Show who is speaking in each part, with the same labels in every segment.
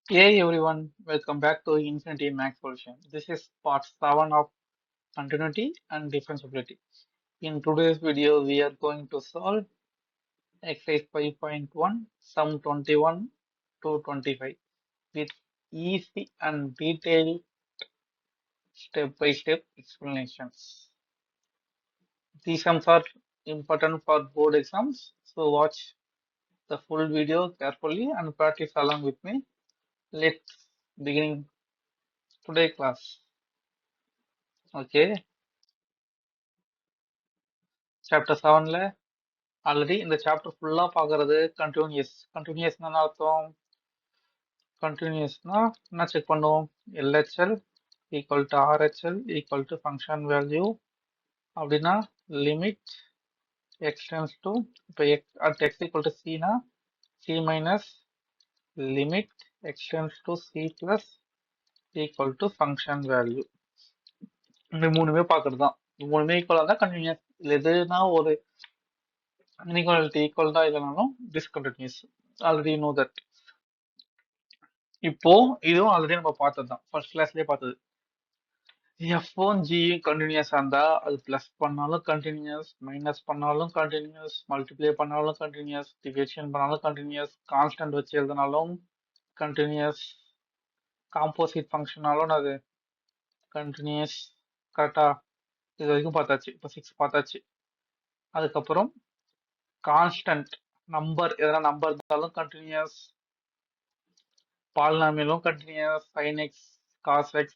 Speaker 1: Hey everyone, welcome back to Infinity Max Solution. This is part 7 of continuity and differentiability. In today's video, we are going to solve exercise 5.1, sum 21 to 25 with easy and detailed step-by-step explanations. These sums are important for board exams, so watch the full video carefully and practice along with me. Let's begin today class. Okay, chapter 7 already இந்த chapter ஃபுல்லா பாக்குறது கண்டினியூஸ்னா அர்த்தம். கண்டினியூஸ்னா என்ன check பண்ணுவோம்? LHL equal to RHL equal to function value அப்படின்னா limit x tends to இப்போ அட் எக்ஸ் ஈக்குவல் டு சினா C minus limit x tends to C plus equal to function value. இந்த மூணுமே பாக்குறது தான். மூணுமே ஈக்குவலாக தான் கண்டினியூஸ். இல்லை எதுனா ஒரு இன்இக்வாலிட்டி ஈக்குவல் தான் இல்லைனாலும் டிஸ்கண்டினியூஸ். Already know that. இப்போ இதுவும் ஆல்ரெடி நம்ம பார்த்தது தான், ஃபர்ஸ்ட் கிளாஸ்லயே பார்த்தது. எஃப்1 ஜி கண்டினியூஸா இருந்தா அது பிளஸ் பண்ணாலும் கண்டினியூஸ், மைனஸ் பண்ணாலும் கண்டினியூஸ், மல்டிப்ளை பண்ணாலும் கண்டினியூஸ், டிவிஷன் பண்ணாலும் கண்டினியூஸ், கான்ஸ்டன்ட் வச்சு எழுதினாலும் கண்டினியூஸ், காம்போசிட் ஃபங்க்ஷனாலும் அது கண்டினியூஸ். கரெக்டா? இது வரைக்கும் பார்த்தாச்சு. இப்போ 6 பார்த்தாச்சு. அதுக்கப்புறம் கான்ஸ்டன்ட் நம்பர், எதனா நம்பர் இருந்தாலும் கண்டினியூஸ், பாலினாமியலும் continuous, sin x cos x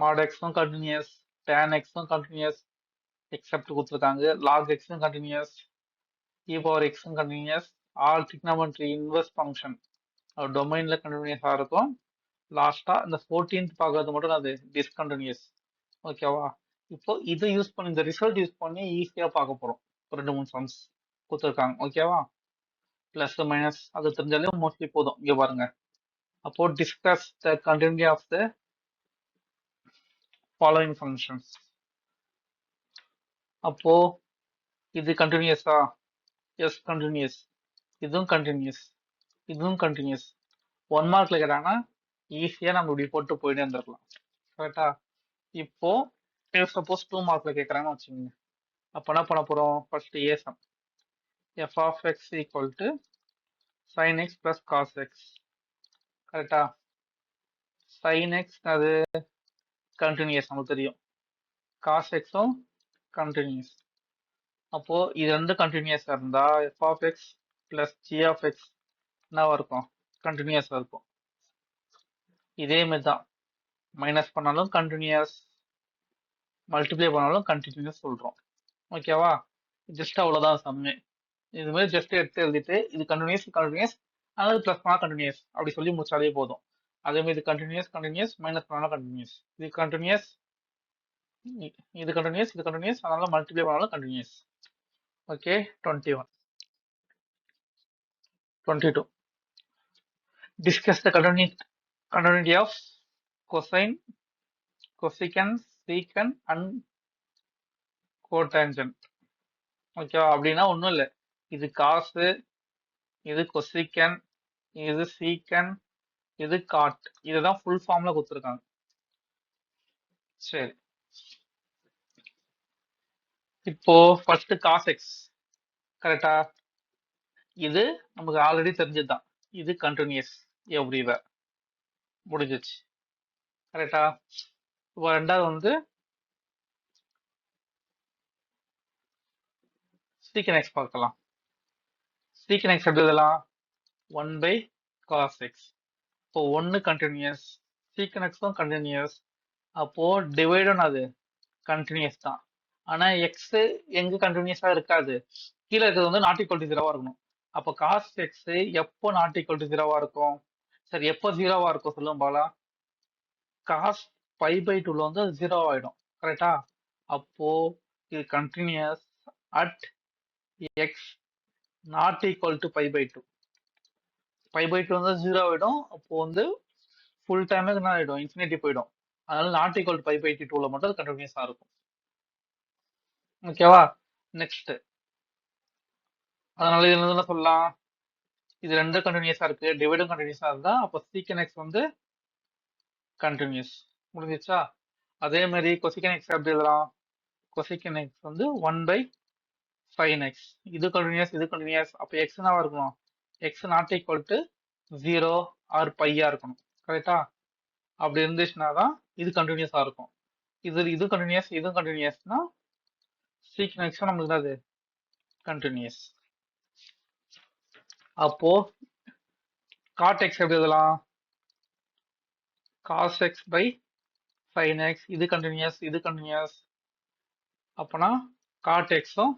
Speaker 1: mod x continuous, tan x continuous, except கொடுத்துருக்காங்க, log x continuous, e power x continuous, all trigonometry inverse function டொமைன்ல கண்டினியூஸா இருக்கும். லாஸ்டா இந்த 14th பார்க்கறது மட்டும் அது டிஸ்கண்டினியூஸ். ஓகேவா? இப்போ இதை யூஸ் பண்ணி, இந்த ரிசல்ட் யூஸ் பண்ணி ஈஸியா பார்க்க போறோம். 2-3 சம்ஸ் கொடுத்துருக்காங்க. ஓகேவா? பிளஸ் மைனஸ் அது தெரிஞ்சாலே மோஸ்ட்லி போதும். இங்க பாருங்க. அப்போ discuss the continuity of the following functions. அப்போ இது கண்டினியூஸா? Yes continuous. இதுவும் கண்டினியூஸ், இதுவும் கண்டினியூஸ். 1 மார்க்ல கேட்டாங்கன்னா ஈஸியா நம்ம இப்படி போட்டு போயிட்டே இருந்திருக்கலாம். கரெக்டா? இப்போ சப்போஸ் 2 மார்க்ல கேட்கறாங்கன்னு வச்சுக்கோங்க. அப்ப என்ன பண்ண போறோம்? First a sum f of x equal to sin x plus cos x. கரெக்டா? சைன் எக்ஸ் அது கண்டினியூஸ் நமக்கு தெரியும், காஸ் எக்ஸும் கண்டினியூஸ். அப்போ இது ரெண்டு கண்டினியூஸா இருந்தா f of x plus g of x என்னவா இருக்கும்? கண்டினியூஸா இருக்கும். இதே மாதிரி தான் மைனஸ் பண்ணாலும் கண்டினியூஸ், மல்டிப்ளை பண்ணாலும் கண்டினியூஸ் சொல்றோம். ஓகேவா? ஜஸ்ட் அவ்வளவுதான் சம்மே. இது மாதிரி ஜஸ்ட் எடுத்து எழுதிட்டு இது கண்டினியூஸ் கண்டினியூஸ் அல்லது பிளஸ் பண்ணா கண்டினியூஸ் அப்படி சொல்லி முடிச்சாலே போதும். அதே மாதிரி இது கண்டினியூஸ் கண்டினியூஸ் மைனஸ் பண்ணாலும் கண்டினியூஸ், இது கண்டினியூஸ், இது கண்டினியூஸ், இது கண்டினியூஸ், அதனால மல்டிப்ளை பண்ணாலும் continuous. Okay. 21 22 discuss the continuity of cosine, cosecant, secant and cotangent. ஓகேவா? அப்படின்னா ஒன்றும் இல்லை, இது காசு, இது கொசிக்கன், இது சீக்கன், இது காட், இதுதான் ஃபுல் ஃபார்ம்ல கொடுத்துருக்காங்க. சரி, இப்போ ஃபர்ஸ்ட் காஸ் எக்ஸ். கரெக்டா? இது நமக்கு ஆல்ரெடி தெரிஞ்சதுதான், இது கண்டினியூஸ் எவ்ரிவேர். முடிஞ்சிச்சு. கரெக்டா? இப்போ ரெண்டாவது வந்து சீக்கன் எக்ஸ் பார்க்கலாம். சீக்கன் எக்ஸ் எப்படி எழுதலாம்? 1 by cos x. இப்போ 1 கண்டினியூஸ், சீக்கன் எக்ஸும் கண்டினியூஸ். அப்போ டிவைடும் அது கண்டினியூஸ் தான். ஆனா எக்ஸ் எங்க கண்டினியூஸா இருக்காது, கீழே இருக்கிறது வந்து நாட் ஈக்குவல் டு 0வா இருக்கணும். அப்போ காஸ் எக்ஸ் எப்போ நாட் ஈக்குவல் டு 0வா இருக்கும்? சரி, எப்போ 0வா இருக்கும் சொல்லும் பாலா? காஸ் பை பை 2ல வந்து 0 ஆயிடும். கரெக்டா? அப்போ இது continuous at x not equal to pi by 2. Pi by 2 வந்து 0 ஆயிடும். அப்போ வந்து ஃபுல் டைம் என்ன ஆயிடும்? இன்ஃபினிட்டி போயிடும். அதனால not equal to pi by 2ல மட்டும் அது கண்டினியூஸா இருக்கும். ஓகேவா? நெக்ஸ்ட், அதனால இது என்ன சொல்லலாம்? இது ரெண்டும் கண்டினியூஸா இருக்கு, டிவைடும் கண்டினியூஸா இருந்தா அப்போ சீக்கன் எக்ஸ் வந்து கண்டினியூஸ். முடிஞ்சிச்சா? அதே மாதிரி கொசிக்கன் எக்ஸ் எப்படி எழுதலாம்? கொசிக்கன் எக்ஸ் வந்து 1/sin x. இது கண்டினியூஸ், இது கண்டினியூஸ். அப்போ எக்ஸ் என்னவா இருக்கணும்? X not equal to 0 or பையா இருக்கணும். கரெக்டா? அப்படி இருந்துச்சுன்னா தான் இது கண்டினியூஸா இருக்கும். இது கண்டினியூஸ், இதுவும் கண்டினியூஸ்னா சீக்கன் எக்ஸ் நம்மளுக்கு தான் அது கண்டினியூஸ். அப்போ காட் எக்ஸ் எப்படி எழுதலாம்? Cos x by sin x. இது கண்டினியூஸ், இது கண்டினியூஸ். அப்பனா காட் எக்ஸும்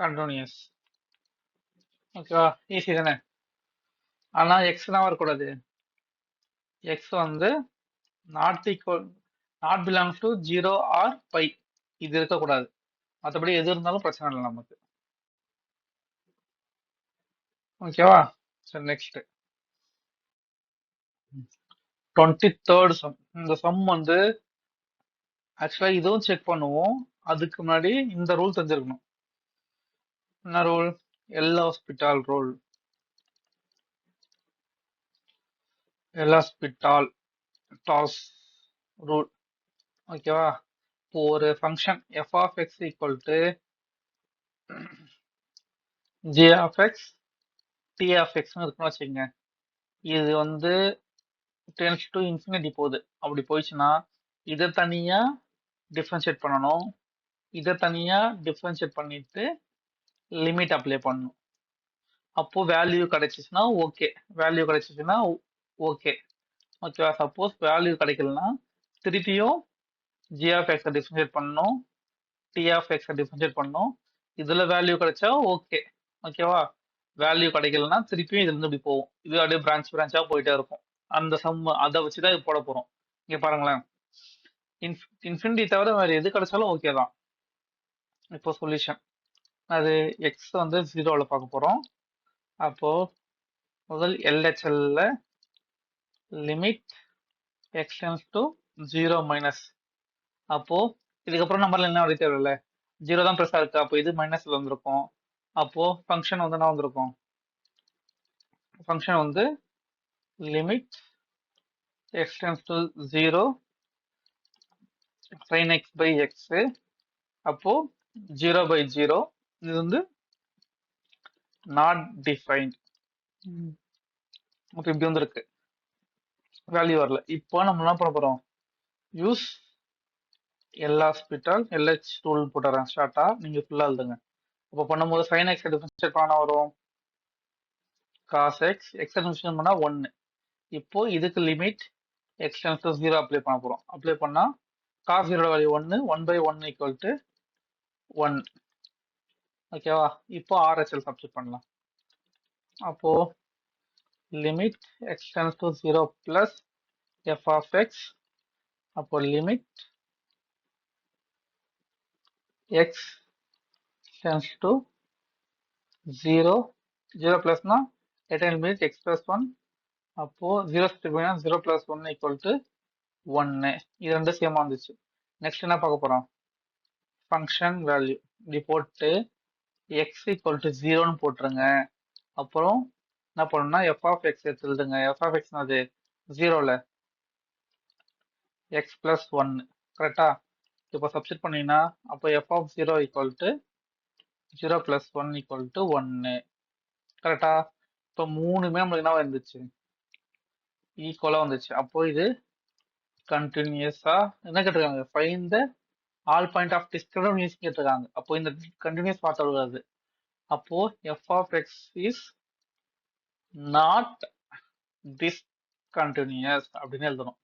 Speaker 1: கண்டினியூஸ். ஓகேவா? ஈஸி தானே? ஆனா எக்ஸ் தான் வரக்கூடாது. எக்ஸ் வந்து not equal, not belongs to 0 or pi. இது இருக்கக்கூடாது. மற்றபடி எது இருந்தாலும் பிரச்சனை இல்லை நமக்கு. ஓகேவா? சரி, நெக்ஸ்ட் 23rd சம். இந்த சம் வந்து ஆக்சுவலா இதுவும் செக் பண்ணுவோம். அதுக்கு முன்னாடி இந்த ரூல் தெரிஞ்சிருக்கணும். என்ன rule? L'Hospital rule. L'Hospital டாஸ் ரூல். ஓகேவா? இப்போ ஒரு function f of x equal to j of x t of எக்ஸ்னு இருக்குன்னு வச்சுக்கோங்க. இது வந்து டென்ஸ் டு இன்ஃபினிட்டி போகுது. அப்படி போயிடுச்சுன்னா இதை தனியா டிஃபரன்ஷியேட் பண்ணணும், இதை தனியா டிஃபரன்ஷியேட் பண்ணிட்டு லிமிட் அப்ளை பண்ணணும். அப்போ வேல்யூ கிடைச்சிச்சுன்னா ஓகே, வேல்யூ கிடைச்சிச்சுன்னா ஓகே. ஓகேவா? சப்போஸ் வேல்யூ கிடைக்கலன்னா திருப்பியும் ஜி ஆஃப் எக்ஸை டிஃபரன்ஷியேட் பண்ணணும், டி ஆஃப் எக்ஸை டிஃபரன்ஷியேட் பண்ணணும். இதுல வேல்யூ கிடைச்சா ஓகே. ஓகேவா? வேல்யூ கிடைக்கலன்னா திருப்பியும் இதுல இருந்து இப்படி போகும். இது அப்படியே பிரான்ச்சா போயிட்டே இருக்கும். அந்த சம் அதை வச்சுதான் இது போட போறோம். இங்க பாருங்களேன், இன்ஃபினிட்டி தவிர வேற எது கிடைச்சாலும் ஓகே தான். இப்போ சொல்யூஷன் அது எக்ஸ் வந்து 0ல பார்க்க போறோம். அப்போ முதல் எல்ஹெச்எல்ல limit x tends to 0 minus. அப்போ இதுக்கப்புறம் நம்பர்ல என்ன வரைக்கும் தேவையில்ல, 0 தான் ப்ளஸ்ஸா இருக்கு. அப்போ இது மைனஸ்ல வந்திருக்கும். அப்போ ஃபங்க்ஷன் வந்து என்ன வந்திருக்கும்? ஃபங்க்ஷன் வந்து limit x tends to 0 sin x by x. அப்போ 0/0. இது வந்து நாட் டிஃபைன்ட். அப்போ இப்படி வந்துருக்கு, வேல்யூ வரல. இப்போ நம்ம என்ன பண்ண போறோம்? Use L hospital LH rule போட்டுறேன் ஷார்ட்டா, நீங்க ஃபுல்லா எழுதுங்க. அப்போ பண்ணும்போது sin x டிஃபரன்ஷியேட் பண்ண வரும் cos x, x டிஃபரன்ஷியேட் பண்ணா 1. இப்போ இதுக்கு limit x tends to 0 apply பண்ண போறோம். அப்ளை பண்ணா cos 0 வேல்யூ 1, 1/1 ஈக்குவல் டு 1. ஓகேவா? இப்போ RHL சப்ஸ்டிட் பண்ணலாம். அப்போ limit x tends to 0 plus f of x. அப்போ லிமிட் x டென்ஸ் டு 0, 0 பிளஸ்னா எட்டர்னல் லிமிட் x பிளஸ் 1. அப்போ 0 0 பிளஸ் 1 ஈக்குவல் டு 1. இது ரெண்டு சேமா வந்துச்சு. நெக்ஸ்ட் என்ன பார்க்க போறோம்? ஃபங்க்ஷன் வேல்யூ இப்படி போட்டு எக்ஸ் ஈக்குவல் டு 0ன்னு போட்டுருங்க. அப்புறம் என்ன பண்ணணும்னா எஃப் ஆஃப் எக்ஸ் எடுத்து எழுதுங்க. எஃப் ஆஃப் எக்ஸ் அது 0ல எக்ஸ் பிளஸ் 1. கரெக்டா? இப்போ சப்ஸ்டிட் பண்ணீங்கன்னா அப்போ f of 0 equal to 0 plus 1 equal to 1. கரெக்டா? இப்போ மூணுமே நம்மளுக்கு என்ன வந்துச்சு? ஈக்குவலா வந்துச்சு. அப்போ இது கண்டினியூஸா என்ன கேட்டிருக்காங்க? Find the all point of discontinuous கேட்டிருக்காங்க. அப்போ இந்த கண்டினியூஸ் பார்ட் வருது. அப்போ f of x is not discontinuous அப்படின்னு எழுதணும்.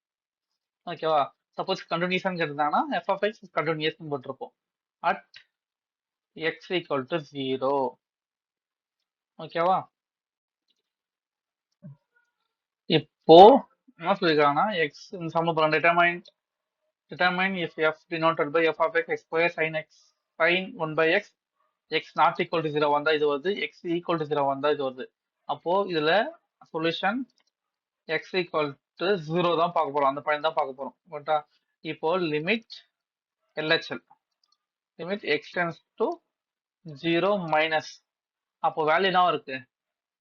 Speaker 1: ஓகேவா? சப்போஸ் கண்டினியூஸான்னு கேட்டிருந்தாங்கன்னா எஃப் ஆஃப் எக்ஸ் கண்டினியூஸ் போட்டிருப்போம் அட் எக்ஸ் ஈக்குவல் டு 0. ஓகேவா? இப்போ என்ன சொல்லிருக்காங்கன்னா எக்ஸ் இந்த சம்ம போறோம். determine if f denoted by f of x square sin x sin 1/x x not equal to 0 வந்தா இது வருது, x equal to 0 வந்தா இது வருது. அப்போ இதுல சொல்யூஷன் x equal to 0 தான் பார்க்க போறோம், அந்த பாயிண்ட் தான் பார்க்க போறோம். பட்டா இப்போ limit LHL limit x tends to 0 minus. அப்போ வேல்யூ என்ன இருக்கு?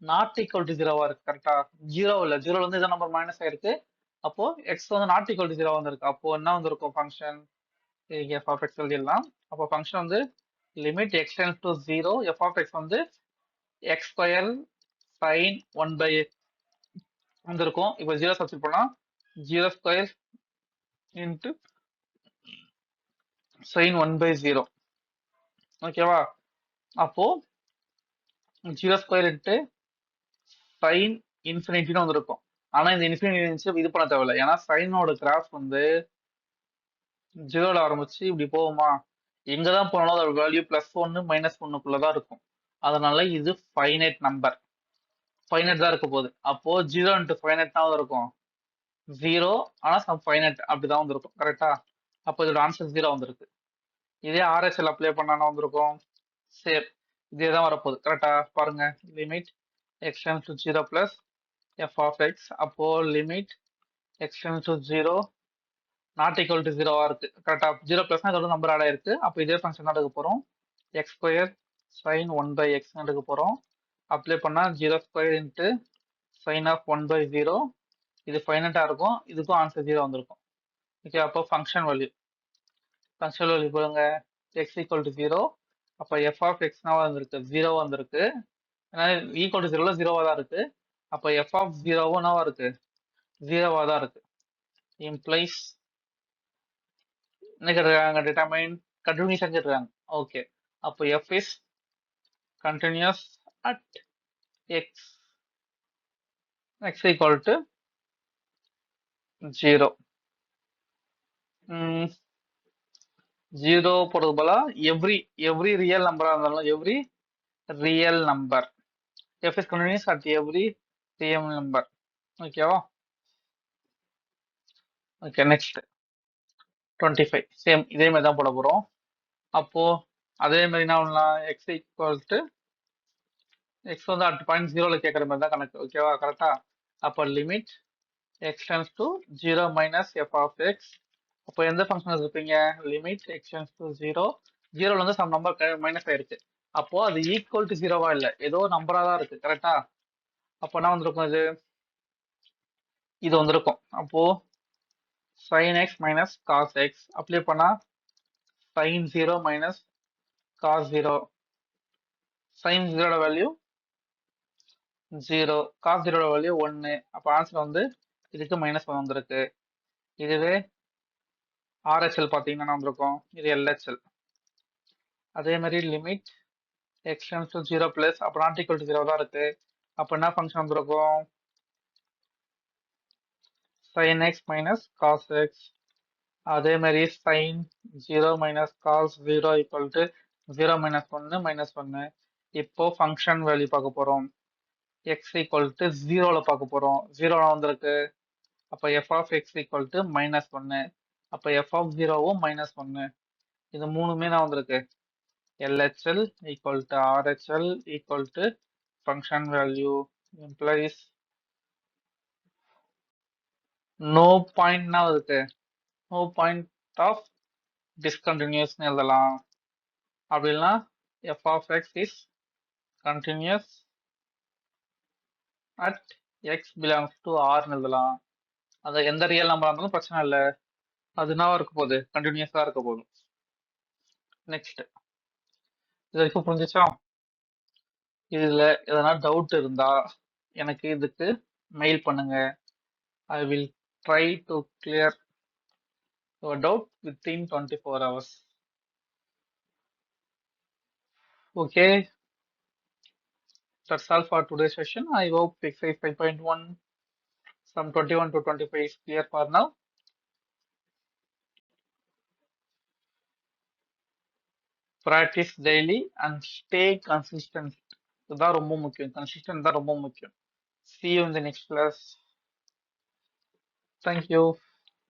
Speaker 1: நாட் ஈக்குவல் டு ஜீரோவா இருக்கு கரெக்டா? ஜீரோ இல்ல, ஜீரோல இருந்து இதான் நம்பர் மைனஸ் ஆயிருக்கு. அப்போ எக்ஸ் வந்து நாட் ஈக்குவல் டு ஜீரோ வந்திருக்கு. அப்போ என்ன வந்திருக்கும் ஃபங்க்ஷன்? எஃப் ஆஃப் எக்ஸ் எழுதிடலாம். அப்போ ஃபங்க்ஷன் வந்து limit x tends to zero, f of x வந்து எக்ஸ் ஸ்கொயர் சைன் 1 x வந்திருக்கும். இப்போ ஜீரோ சப்ஸ்டிட் பண்ணா ஜீரோ ஸ்கொயர் இன்ட்டு சைன் 1/0. ஓகேவா? அப்போ ஜீரோ ஸ்கொயர் இன்ட்டு சைன் இன்ஃபினிட்டின்னு வந்திருக்கும். ஆனா இந்த இன்ஃபினிட்டி இருந்துச்சு, இது பண்ண தேவையில்ல. ஏன்னா சைனோட கிராஃப் வந்து ஜீரோல ஆரம்பிச்சு இப்படி போகுமா, எங்கதான் போனாலும் அதோட வேல்யூ +1 -1 தான் இருக்கும். அதனால இது ஃபைனைட் நம்பர், ஃபைனைட் தான் இருக்க போகுது. அப்போ 0 இன்ட்டு ஃபைனைட் தான் இருக்கும் 0, ஆனா சம் ஃபைனைட் அப்படிதான் வந்திருக்கும். கரெக்டா? அப்போ இதோட ஆன்சர் 0 வந்திருக்கு. இதே ஆர்எஸ்எல் அப்ளை பண்ணா வந்திருக்கும் சேம், இதே தான் வரப்போகுது. கரெக்டா? பாருங்க, limit x tends to 0 plus f of x. அப்போ limit x tends to 0 not equal to ஜீரோவா இருக்கு. கரெக்டா? 0 பிளஸ்னா இதோட நம்பர் ஆட் ஆயிருக்கு. அப்போ இதே ஃபங்க்ஷன் தான் எடுக்க போறோம். எக்ஸ் ஸ்கொயர் சைன் 1/x எடுக்க போறோம். அப்ளை பண்ணா 0 ஸ்கொயர் இன்ட்டு சைன் ஆஃப் 1/0. இது ஃபைனட்டா இருக்கும். இதுக்கும் ஆன்சர் 0 வந்திருக்கும். ஓகே, அப்போ ஃபங்க்ஷன் வேல்யூ போடுங்க. X equal to 0. அப்போ எஃப் ஆஃப் எக்ஸ்னா வந்திருக்கு 0 வந்திருக்கு. ஏன்னா ஈக்குவல் டு 0ல 0வா தான் இருக்கு. அப்போ எஃப் ஆஃப் 0வும் என்னவா இருக்கு? 0வா தான் இருக்கு. இம்ப்ளைஸ் என்ன கேட்டிருக்காங்க? டிட்டர்மைன் கண்டினியூஸ் கேட்டிருக்காங்க. ஓகே, அப்போ f is continuous at x equal to 0. 0 போடுறது போல எவ்ரி ரியல் நம்பரா இருந்தாலும் every real number f is continuous at every real number. ஓகேவா? ஓகே, நெக்ஸ்ட் 25 சேம் இதே மாதிரி தான் போட போறோம். அப்போ அதே மாதிரி என்ன பண்ணலாம்? எக்ஸ் ஈக்குவல் டு எக்ஸ் வந்து அட் பாயிண்ட் 0ல கேட்குற மாதிரி தான் கணக்கு. ஓகேவா? கரெக்டா? அப்போ limit x tends to 0 minus f of x. அப்போ எந்த ஃபங்க்ஷன் இருப்பீங்க? லிமிட் எக்ஸ் டென்ஸ் டு 0, 0ல இருந்து சம் நம்பர் மைனஸ் ஆயிருக்கு. அப்போ அது ஈக்குவல் டு 0வா இல்லை, ஏதோ நம்பரா தான் இருக்கு. கரெக்டா? அப்போ என்ன வந்திருக்கும்? இது வந்திருக்கும். அப்போ sin x minus cos x apply பண்ணா sin 0 minus cos 0. sin 0 value 0, cos 0 value 1. அப்போ ஆன்சர் வந்து இதுக்கு -1 வந்திருக்கு. இதுவே ஆர்ஹெச்எல் பார்த்தீங்கன்னா வந்திருக்கும், இது எல்ஹெச்எல். அதே மாதிரி limit x tends to 0 plus, அப்போ நாட் ஈக்குவல் டு 0 தான் இருக்கு. அப்போ என்ன ஃபங்க்ஷன் வந்திருக்கும்? sin x minus cos x. அதே மாதிரி sin 0 minus cos 0 equal to 0 -1 -1. இப்போ ஃபங்க்ஷன் வேல்யூ பார்க்க போறோம். எக்ஸ் ஈக்குவல் டு 0ல பார்க்க போறோம். 0 வந்திருக்கு. அப்போ f of x equal to -1. அப்போ எஃப் ஆஃப் 0வும் -1. இது மூணுமே தான் வந்திருக்கு. LHL equal to RHL equal to function value implies no point now இருக்கு. no point of discontinuous எழுதலாம். அப்படின்னா f of x is continuous at x belongs to R எழுதலாம். அது எந்த ரியல் நம்பரா இருந்தாலும் பிரச்சனை இல்லை, அது என்ன இருக்க போகுது? கண்டினியூஸா இருக்க போகுது. நெக்ஸ்ட், இது வரைக்கும் புரிஞ்சுச்சா? இதுல எதனா டவுட் இருந்தா எனக்கு இதுக்கு மெயில் பண்ணுங்க. I will try to clear your doubt within 24 hours. Okay, that's all for today's session. I hope exercise 5.1 from 21 to 25 is clear for now. Practice daily and stay consistent. இதுதான் ரொம்ப முக்கியம். Consistent தான் ரொம்ப முக்கியம். See you in the next class. Thank you.